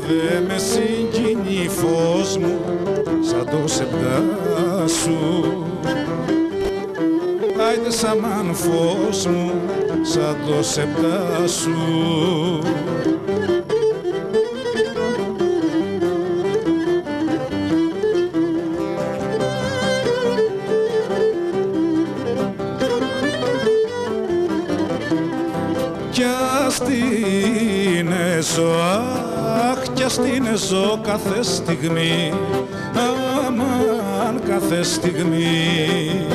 δε με συγκινεί φως μου σαν το σεπτά σου. Άιντε σαμάν φως μου σαν το σεπτά σου. Αχ, κι ας την ζω κάθε στιγμή, αμάν κάθε στιγμή.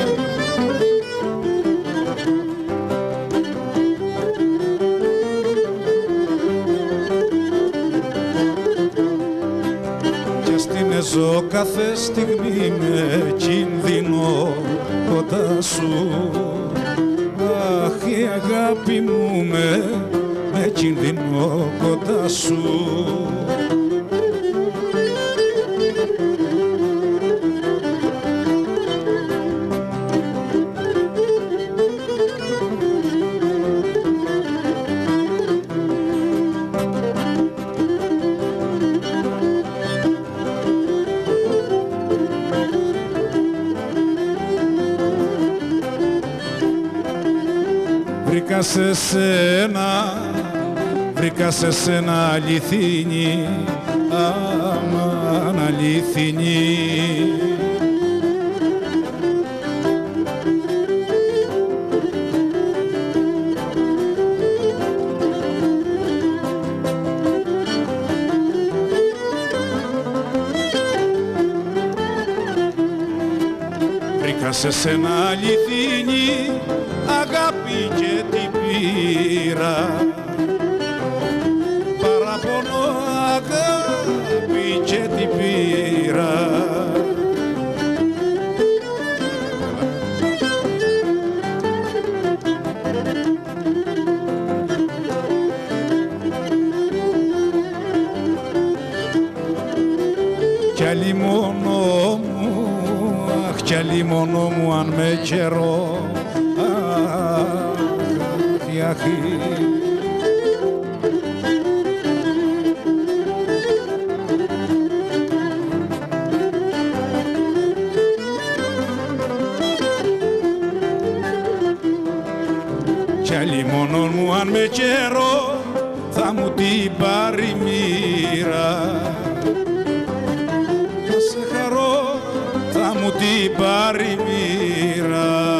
Κι ας την ζω κάθε στιγμή με κίνδυνο κοντά σου. Αχ, η αγάπη μου με κίνδυνο κοντά σου. Βρήκα σε σένα αληθινή, αμάν αληθινή. Βρήκα σε σένα αληθινή αγάπη και την πήρα. Παραπονώ αγάπη και την πήρα. Κι άλλη μόνο μου, αχ, κι άλλη μόνο μου αν με καιρό. Κι άλλη μόνον μου αν με καιρό θα μου την πάρει μοίρα. Θα σε χαρώ, θα μου την πάρει μοίρα.